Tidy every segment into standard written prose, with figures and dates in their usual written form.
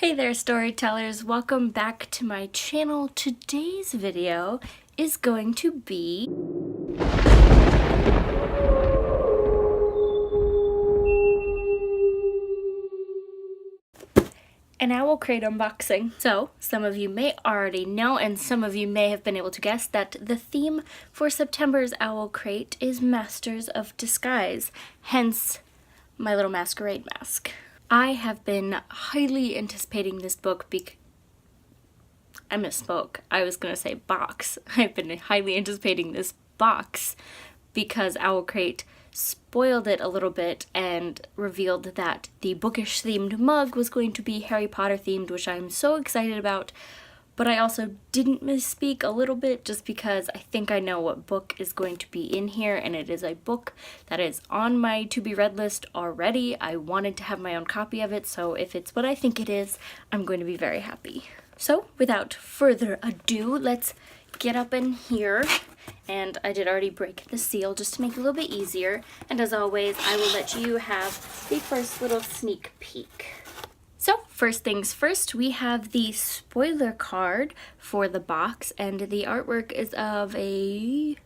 Hey there, storytellers! Welcome back to my channel. Today's video is going to be an Owlcrate unboxing. So, some of you may already know, and some of you may have been able to guess, that the theme for September's Owlcrate is Masters of Disguise, hence my little masquerade mask. I have been highly anticipating this book I misspoke. I was gonna say box. I've been highly anticipating this box because Owlcrate spoiled it a little bit and revealed that the bookish themed mug was going to be Harry Potter themed, which I'm so excited about. But I also didn't misspeak a little bit just because I think I know what book is going to be in here, and it is a book that is on my to-be-read list already. I wanted to have my own copy of it, so if it's what I think it is, I'm going to be very happy. So, without further ado, let's get up in here. And I did already break the seal just to make it a little bit easier. And as always, I will let you have the first little sneak peek. So, first things first, we have the spoiler card for the box, and the artwork is of a,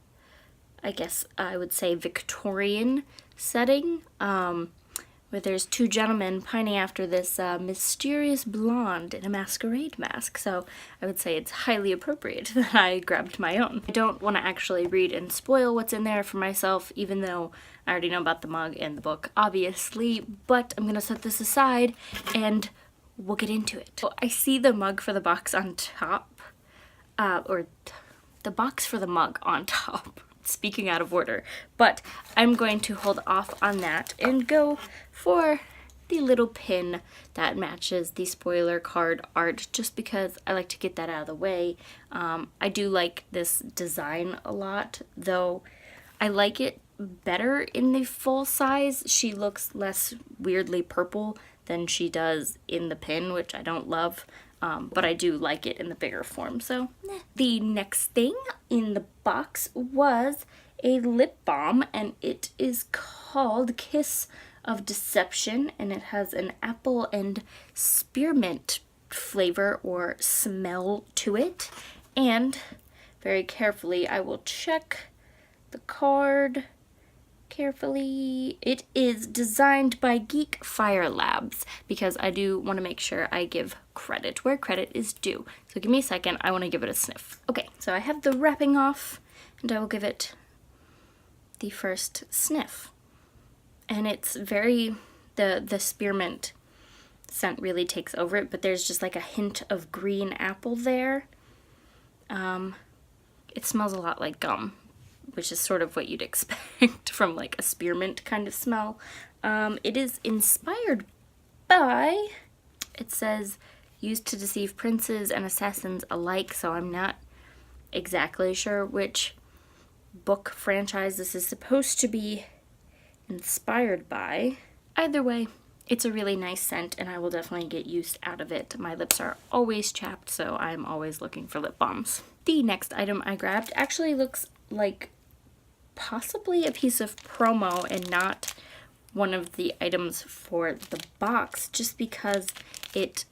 I guess I would say, Victorian setting, where there's two gentlemen pining after this mysterious blonde in a masquerade mask. So I would say it's highly appropriate that I grabbed my own. I don't want to actually read and spoil what's in there for myself, even though I already know about the mug and the book, obviously, but I'm gonna set this aside and we'll get into it. So I see the mug for the box on top, the box for the mug on top. Speaking out of order, but I'm going to hold off on that and go for the little pin that matches the spoiler card art, just because I like to get that out of the way. I do like this design a lot, though I like it better in the full size. She looks less weirdly purple than she does in the pin, which I don't love. But I do like it in the bigger form, so The next thing in the box was a lip balm, and it is called Kiss of Deception, and it has an apple and spearmint flavor or smell to it. And very carefully, I will check the card carefully. It is designed by Geek Fire Labs, because I do want to make sure I give credit where credit is due. So give me a second, I want to give it a sniff. Okay, so I have the wrapping off, and I will give it the first sniff. And it's very, the spearmint scent really takes over it, but there's just like a hint of green apple there. It smells a lot like gum, which is sort of what you'd expect from like a spearmint kind of smell. It is inspired by, it says, used to deceive princes and assassins alike, so I'm not exactly sure which book franchise this is supposed to be inspired by. Either way, it's a really nice scent, and I will definitely get used out of it. My lips are always chapped, so I'm always looking for lip balms. The next item I grabbed actually looks like possibly a piece of promo and not one of the items for the box, just because it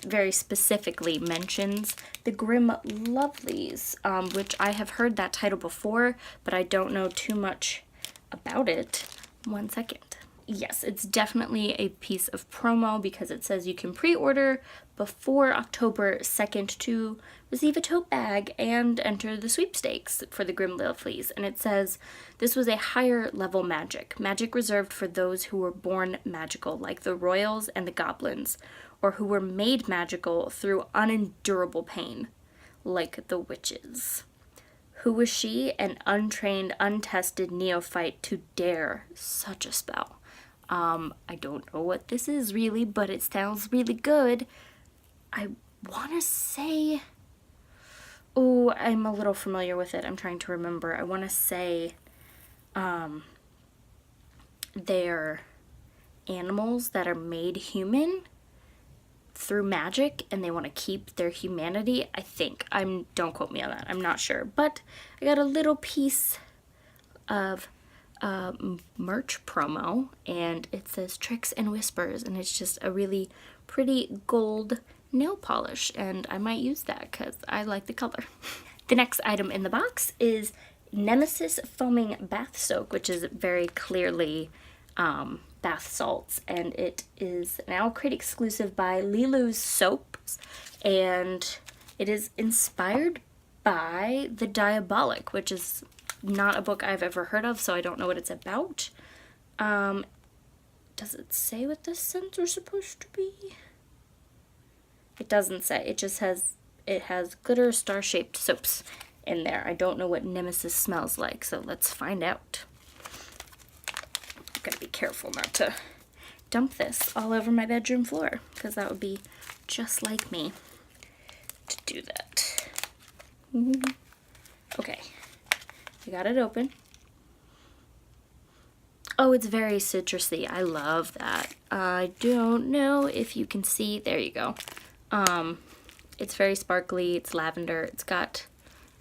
very specifically mentions the Grim Lovelies, which I have heard that title before, but I don't know too much about it. One second. Yes, it's definitely a piece of promo, because it says you can pre-order before October 2nd to receive a tote bag and enter the sweepstakes for the Grim Lovelies. And it says this was a higher level magic reserved for those who were born magical, like the royals and the goblins, or who were made magical through unendurable pain, like the witches. Who was she, an untrained, untested neophyte, to dare such a spell? I don't know what this is really, but it sounds really good. I want to say, oh, I'm a little familiar with it. I'm trying to remember. I want to say, they're animals that are made human through magic, and they want to keep their humanity, I think. Don't quote me on that. I'm not sure. But I got a little piece of merch promo, and it says Tricks and Whispers, and it's just a really pretty gold nail polish, and I might use that because I like the color. The next item in the box is Nemesis Foaming Bath Soak, which is very clearly bath salts, and it is an Owlcrate exclusive by Lilu's Soaps, and it is inspired by The Diabolic, which is not a book I've ever heard of, so I don't know what it's about. Does it say what the scents are supposed to be? It doesn't say. It just has, it has glitter star-shaped soaps in there. I don't know what Nemesis smells like, so let's find out. I'm gonna be careful not to dump this all over my bedroom floor, because that would be just like me to do that. Okay, I got it open. Oh, it's very citrusy. I love that. I don't know if you can see. There you go. It's very sparkly. It's lavender. It's got,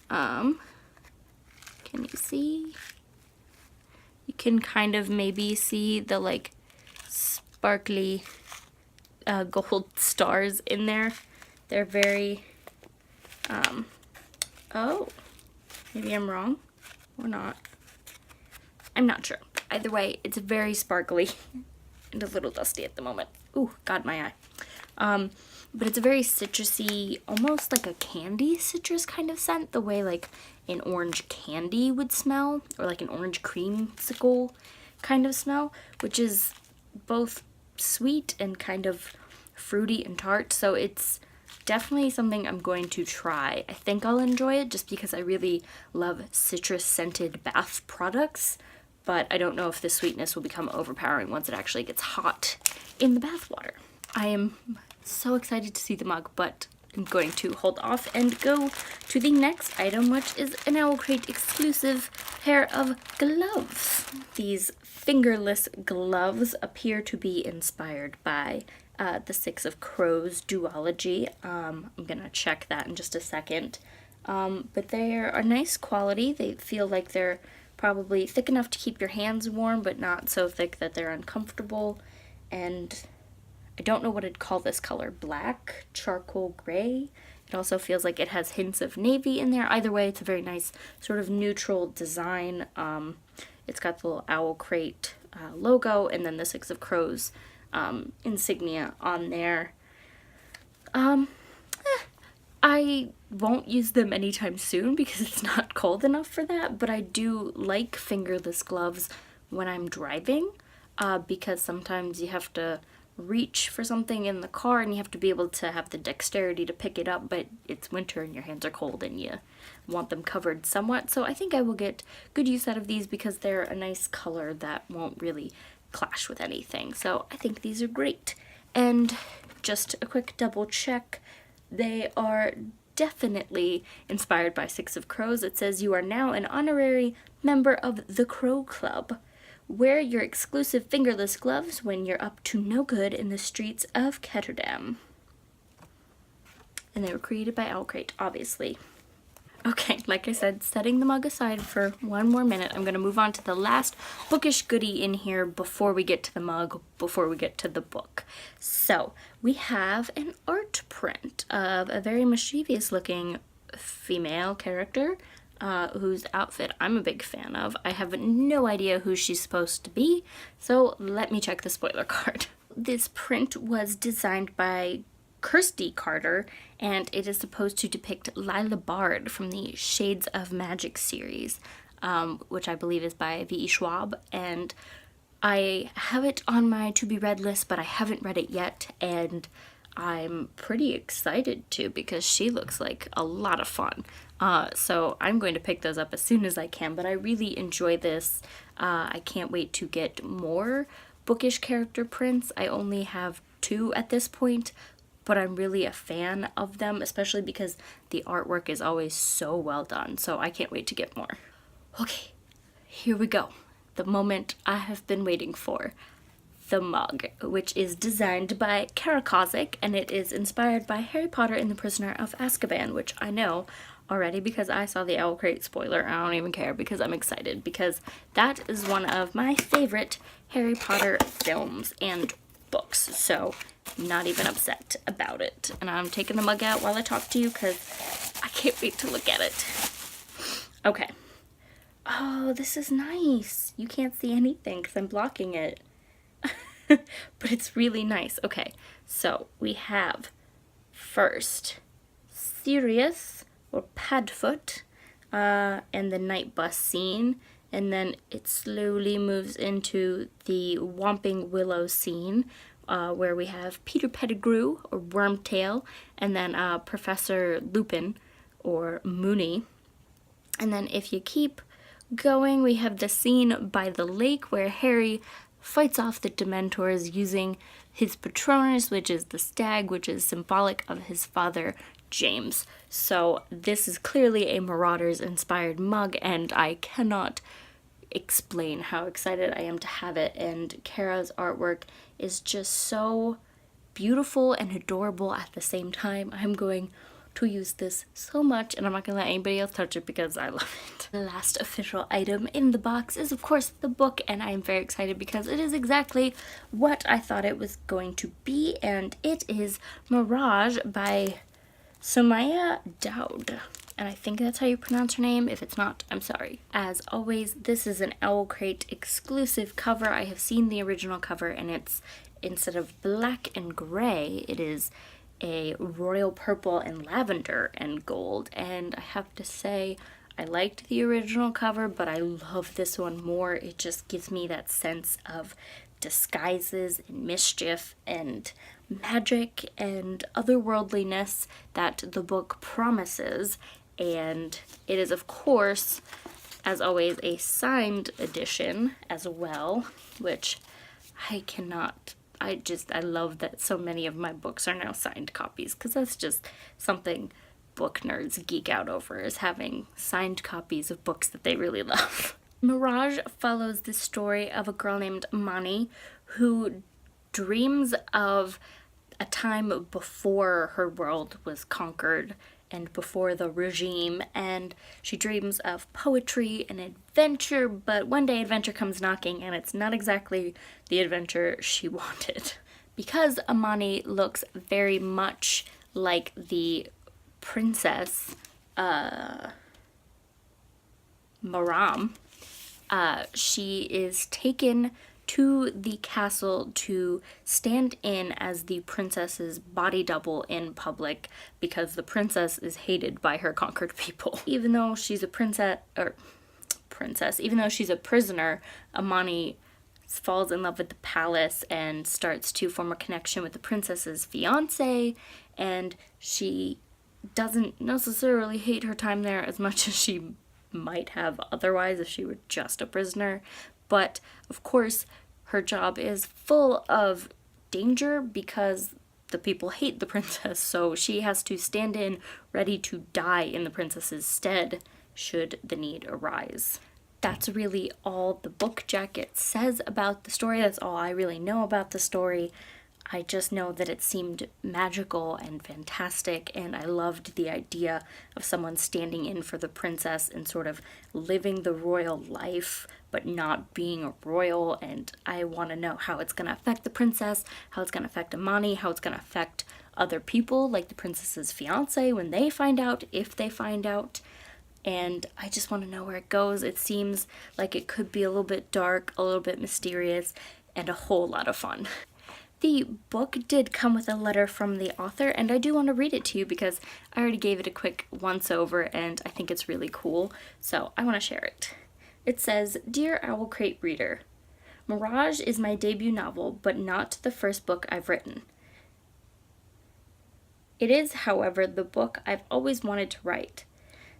can you see? You can kind of maybe see the like sparkly gold stars in there. They're very, oh, maybe I'm wrong or not. I'm not sure. Either way, it's very sparkly and a little dusty at the moment. Ooh, got my eye. But it's a very citrusy, almost like a candy citrus kind of scent, the way like an orange candy would smell, or like an orange creamsicle kind of smell, which is both sweet and kind of fruity and tart. So it's definitely something I'm going to try. I think I'll enjoy it just because I really love citrus scented bath products, but I don't know if the sweetness will become overpowering once it actually gets hot in the bath water. I am so excited to see the mug, but I'm going to hold off and go to the next item, which is an Owlcrate exclusive pair of gloves. These fingerless gloves appear to be inspired by the Six of Crows duology. I'm gonna check that in just a second. But they're a nice quality. They feel like they're probably thick enough to keep your hands warm, but not so thick that they're uncomfortable. And I don't know what I'd call this color. Black, charcoal gray. It also feels like it has hints of navy in there. Either way, it's a very nice sort of neutral design. It's got the little Owlcrate logo and then the Six of Crows insignia on there. I won't use them anytime soon because it's not cold enough for that, but I do like fingerless gloves when I'm driving because sometimes you have to reach for something in the car and you have to be able to have the dexterity to pick it up, but it's winter and your hands are cold and you want them covered somewhat. So I think I will get good use out of these because they're a nice color that won't really clash with anything. So I think these are great. And just a quick double check, they are definitely inspired by Six of Crows. It says you are now an honorary member of the Crow Club. Wear your exclusive fingerless gloves when you're up to no good in the streets of Ketterdam. And they were created by Owlcrate, obviously. Okay, like I said, setting the mug aside for one more minute, I'm going to move on to the last bookish goodie in here before we get to the mug, before we get to the book. So, we have an art print of a very mischievous looking female character whose outfit I'm a big fan of. I have no idea who she's supposed to be, so let me check the spoiler card. This print was designed by Kirsty Carter, and it is supposed to depict Lila Bard from the Shades of Magic series, which I believe is by V.E. Schwab, and I have it on my to-be-read list, but I haven't read it yet, and I'm pretty excited to because she looks like a lot of fun. So I'm going to pick those up as soon as I can, but I really enjoy this. I can't wait to get more bookish character prints. I only have 2 at this point, but I'm really a fan of them, especially because the artwork is always so well done. So I can't wait to get more. Okay, here we go. The moment I have been waiting for. The mug, which is designed by Kara Kozik, and it is inspired by Harry Potter and the Prisoner of Azkaban, which I know already because I saw the Owlcrate spoiler and I don't even care because I'm excited because that is one of my favorite Harry Potter films and books, so not even upset about it. And I'm taking the mug out while I talk to you because I can't wait to look at it. Okay. Oh, this is nice. You can't see anything because I'm blocking it. But it's really nice. Okay, so we have first Sirius or Padfoot and the night bus scene, and then it slowly moves into the Whomping Willow scene where we have Peter Pettigrew or Wormtail, and then Professor Lupin or Moony. And then if you keep going, we have the scene by the lake where Harry fights off the Dementors using his Patronus, which is the stag, which is symbolic of his father, James. So this is clearly a Marauders-inspired mug, and I cannot explain how excited I am to have it. And Kara's artwork is just so beautiful and adorable at the same time. I'm going to use this so much, and I'm not gonna let anybody else touch it because I love it. The last official item in the box is of course the book, and I am very excited because it is exactly what I thought it was going to be, and it is Mirage by Sumaya Daud. And I think that's how you pronounce her name. If it's not, I'm sorry. As always, this is an Owlcrate exclusive cover. I have seen the original cover, and it's, instead of black and gray, it is a royal purple and lavender and gold, and I have to say I liked the original cover, but I love this one more. It just gives me that sense of disguises and mischief and magic and otherworldliness that the book promises. And it is of course, as always, a signed edition as well, which I love that so many of my books are now signed copies, because that's just something book nerds geek out over, is having signed copies of books that they really love. Mirage follows the story of a girl named Mani who dreams of a time before her world was conquered and before the regime, and she dreams of poetry and adventure, but one day adventure comes knocking and it's not exactly the adventure she wanted. Because Amani looks very much like the princess Maram, she is taken to the castle to stand in as the princess's body double in public because the princess is hated by her conquered people. Even though she's a even though she's a prisoner, Amani falls in love with the palace and starts to form a connection with the princess's fiance, and she doesn't necessarily hate her time there as much as she might have otherwise if she were just a prisoner. But of course, her job is full of danger because the people hate the princess, so she has to stand in ready to die in the princess's stead should the need arise. That's really all the book jacket says about the story. That's all I really know about the story. I just know that it seemed magical and fantastic, and I loved the idea of someone standing in for the princess and sort of living the royal life, but not being a royal. And I want to know how it's going to affect the princess, how it's going to affect Amani, how it's going to affect other people, like the princess's fiance, when they find out, if they find out. And I just want to know where it goes. It seems like it could be a little bit dark, a little bit mysterious, and a whole lot of fun. The book did come with a letter from the author, and I do want to read it to you because I already gave it a quick once-over and I think it's really cool, so I want to share it. It says, "Dear Owlcrate reader, Mirage is my debut novel, but not the first book I've written. It is, however, the book I've always wanted to write.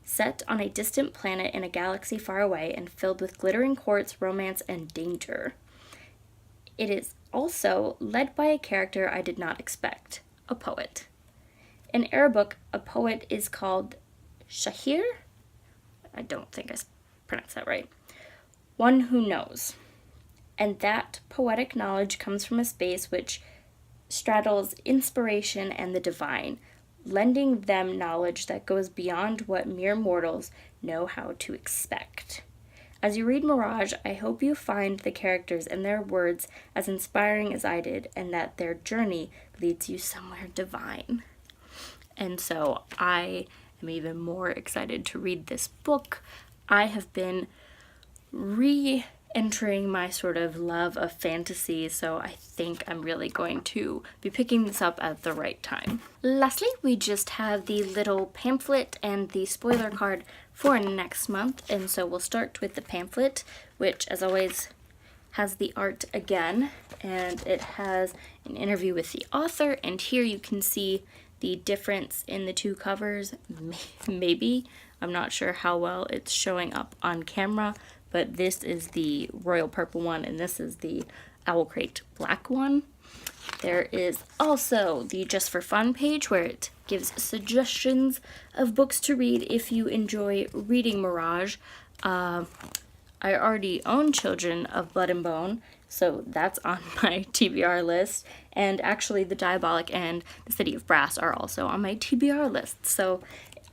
Set on a distant planet in a galaxy far away and filled with glittering quartz, romance, and danger. It is also led by a character I did not expect, a poet. In Arabic, a poet is called Shahir? I don't think I pronounced that right. One who knows. And that poetic knowledge comes from a space which straddles inspiration and the divine, lending them knowledge that goes beyond what mere mortals know how to expect. As you read Mirage, I hope you find the characters and their words as inspiring as I did, and that their journey leads you somewhere divine. And so I am even more excited to read this book. I have been re-entering my sort of love of fantasy, so I think I'm really going to be picking this up at the right time. Lastly, we just have the little pamphlet and the spoiler card for next month, and so we'll start with the pamphlet, which as always has the art again, and it has an interview with the author, and here you can see the difference in the two covers. Maybe, I'm not sure how well it's showing up on camera, but this is the royal purple one and this is the Owlcrate black one. There is also the Just for Fun page where it gives suggestions of books to read if you enjoy reading Mirage. I already own Children of Blood and Bone, so that's on my TBR list. And actually The Diabolic and The City of Brass are also on my TBR list. So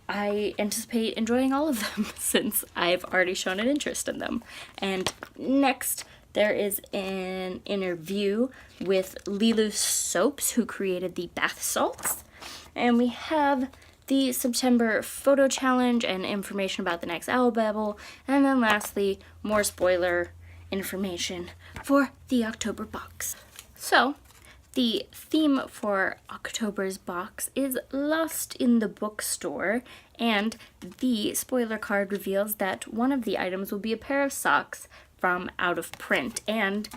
I anticipate enjoying all of them since I've already shown an interest in them. And next, there is an interview with Lilu Soaps, who created the bath salts. And we have the September photo challenge and information about the next Owl Babble. And then lastly, more spoiler information for the October box. So, the theme for October's box is Lost in the Bookstore, and the spoiler card reveals that one of the items will be a pair of socks from Out of Print, and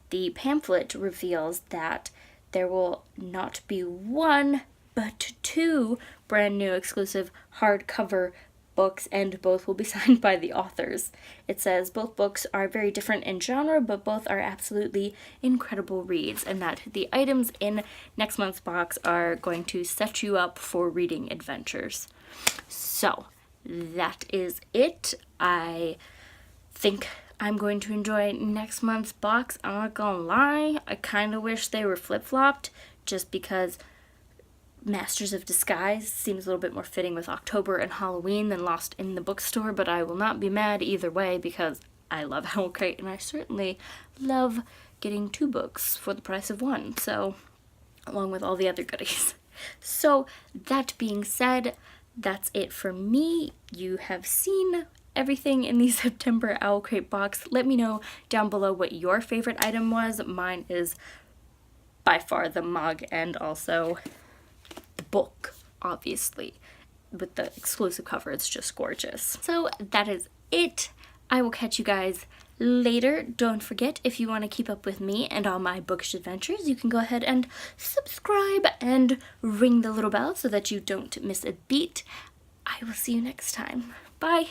the pamphlet reveals that there will not be one, but two brand new exclusive hardcover books, and both will be signed by the authors. It says both books are very different in genre, but both are absolutely incredible reads, and that the items in next month's box are going to set you up for reading adventures. So that is it. I think I'm going to enjoy next month's box. I'm not gonna lie, I kind of wish they were flip-flopped, just because Masters of Disguise seems a little bit more fitting with October and Halloween than Lost in the Bookstore, but I will not be mad either way because I love Owlcrate and I certainly love getting 2 books for the price of 1, so along with all the other goodies. So that being said, that's it for me. You have seen everything in the September Owlcrate box. Let me know down below what your favorite item was. Mine is by far the mug and also the book, obviously. With the exclusive cover, it's just gorgeous. So that is it. I will catch you guys later. Don't forget, if you want to keep up with me and all my bookish adventures, you can go ahead and subscribe and ring the little bell so that you don't miss a beat. I will see you next time. Bye!